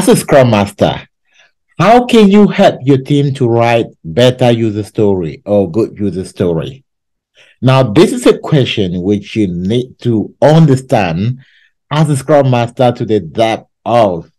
As a Scrum Master, how can you help your team to write better user story or good user story? Now, this is a question which you need to understand as a Scrum Master to the depth of,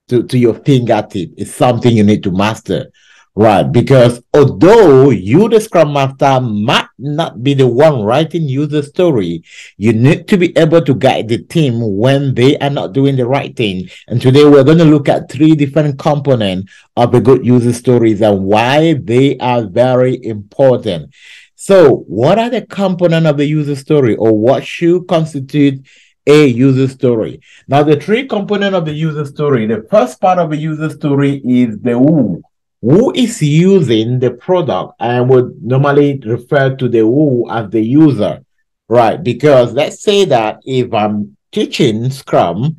to your fingertip. It's something you need to master, right? Because although you, the Scrum Master, might not be the one writing user story, you need to be able to guide the team when they are not doing the right thing. And today we're going to look at 3 different components of a good user stories and why they are very important. So what are the components of the user story, or what should constitute a user story? Now, the 3 components of the user story, the first part of the user story is the who. Who is using the product? I would normally refer to the who as the user, right? Because let's say that if I'm teaching Scrum,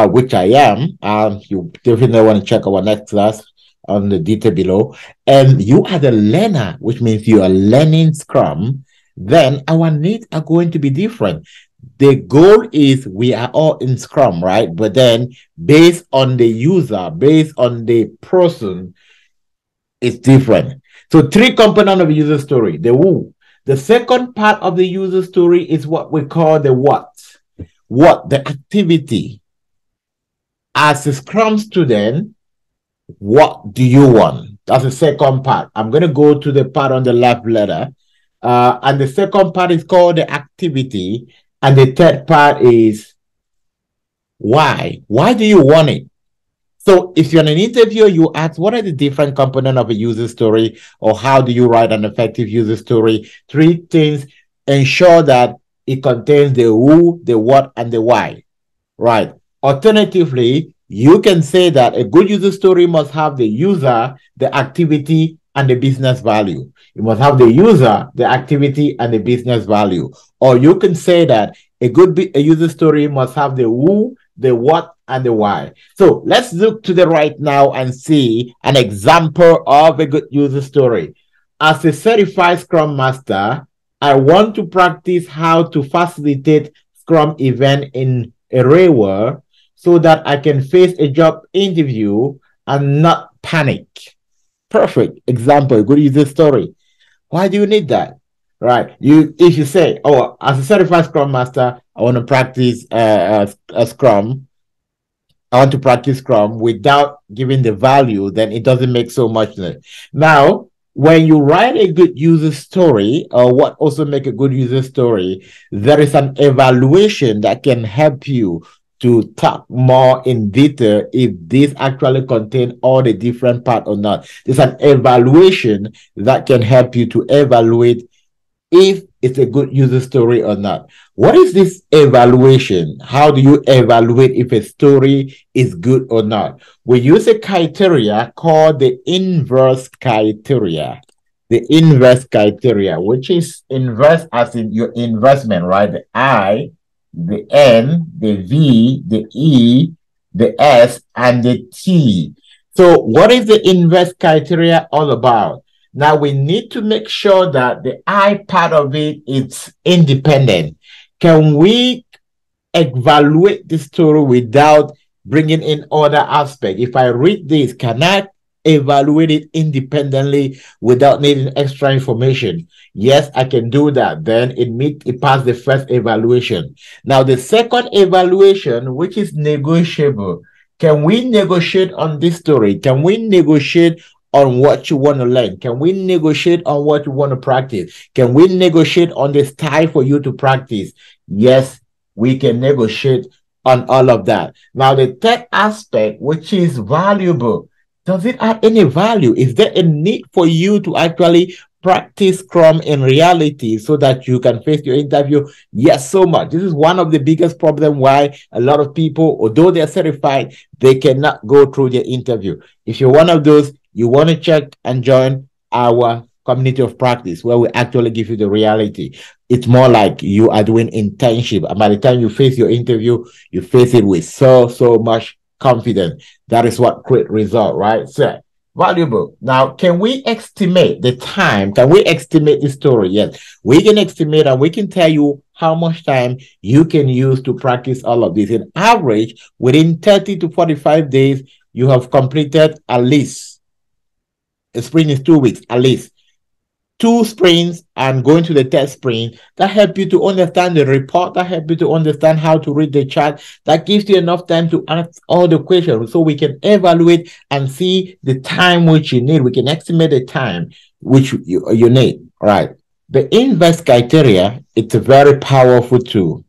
which I am, you definitely want to check our next class on the detail below, and you are the learner, which means you are learning Scrum, then our needs are going to be different. The goal is we are all in Scrum, right? But then based on the user, based on the person, it's different. So 3 components of a user story, the who. The second part of the user story is what we call the what. What, the activity. As a Scrum student, what do you want? That's the second part. I'm going to go to the part on the left letter. And the second part is called the activity. And the third part is why. Why do you want it? So if you're in an interview, you ask, what are the different components of a user story, or how do you write an effective user story? 3 things. Ensure that it contains the who, the what, and the why, right? Alternatively, you can say that a good user story must have the user, the activity, and the business value. You must have the user, the activity, and the business value. Or you can say that a user story must have the who, the what, and the why. So let's look to the right now and see an example of a good user story. As a certified Scrum Master, I want to practice how to facilitate Scrum event in a real world, so that I can face a job interview and not panic. Perfect example, good user story. Why do you need that? Right? If you say, oh, as a certified Scrum Master, I want to practice a Scrum. I want to practice Scrum without giving the value, then it doesn't make so much sense. Now, when you write a good user story, or what also make a good user story, there is an evaluation that can help you to talk more in detail if this actually contains all the different parts or not. There's an evaluation that can help you to evaluate if it's a good user story or not. What is this evaluation? How do you evaluate if a story is good or not? We use a criteria called the inverse criteria. The inverse criteria, which is inverse as in your investment, right? The I, the N, the V, the E, the S, and the T. So what is the inverse criteria all about? Now we need to make sure that the I part of it is independent. Can we evaluate the story without bringing in other aspects? If I read this, can I evaluate it independently without needing extra information? Yes, I can do that. Then it passed the first evaluation. Now the second evaluation, which is negotiable. Can we negotiate on this story? Can we negotiate on what you want to learn? Can we negotiate on what you want to practice? Can we negotiate on the style for you to practice? Yes, we can negotiate on all of that. Now the third aspect, which is valuable. Does it add any value? Is there a need for you to actually practice Scrum in reality so that you can face your interview? Yes, so much. This is one of the biggest problems why a lot of people, although they're certified, they cannot go through their interview. If you're one of those, you want to check and join our community of practice where we actually give you the reality. It's more like you are doing internship. And by the time you face your interview, you face it with so much confidence. That is what creates result, right? So valuable. Now, can we estimate the time? Can we estimate the story? Yes, we can estimate, and we can tell you how much time you can use to practice all of this. In average, within 30 to 45 days, you have completed at least, a sprint is 2 weeks, at least 2 sprints and going to the third sprint, that help you to understand the report, that help you to understand how to read the chart, that gives you enough time to ask all the questions so we can evaluate and see the time which you need. We can estimate the time which you need. All right. The invest criteria, it's a very powerful tool.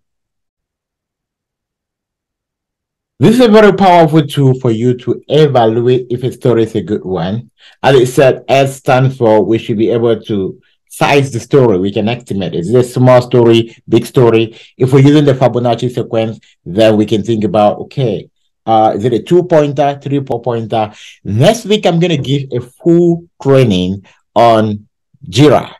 This is a very powerful tool for you to evaluate if a story is a good one. As it said, S stands for we should be able to size the story. We can estimate. Is it a small story, big story? If we're using the Fibonacci sequence, then we can think about, okay, is it a 2-pointer, 3-pointer? Next week, I'm going to give a full training on Jira.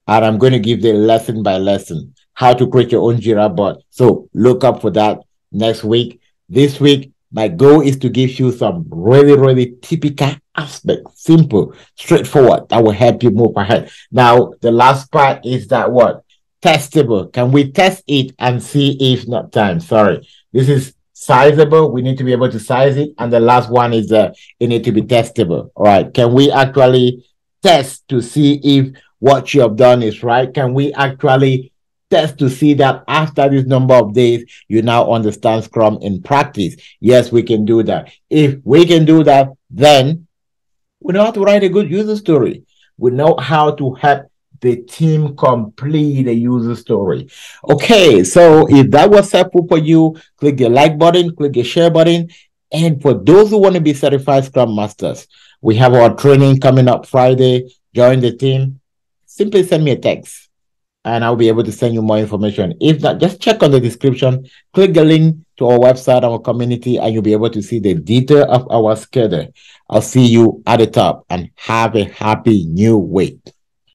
And I'm going to give the lesson by lesson, how to create your own Jira board. So look up for that next week. This week, my goal is to give you some really, really typical aspects, simple, straightforward, that will help you move ahead. Now, the last part is that what? Testable. Can we test it and see if not time? Sorry. This is sizable. We need to be able to size it. And the last one is it need to be testable. All right. Can we actually test to see if what you have done is right? Can we actually test to see that after this number of days, you now understand Scrum in practice? Yes, we can do that. If we can do that, then we know how to write a good user story. We know how to help the team complete a user story. Okay, so if that was helpful for you, click the like button, click the share button. And for those who want to be certified Scrum Masters, we have our training coming up Friday. Join the team. Simply send me a text and I'll be able to send you more information. If not, just check on the description, click the link to our website, our community, and you'll be able to see the detail of our schedule. I'll see you at the top and have a happy new week.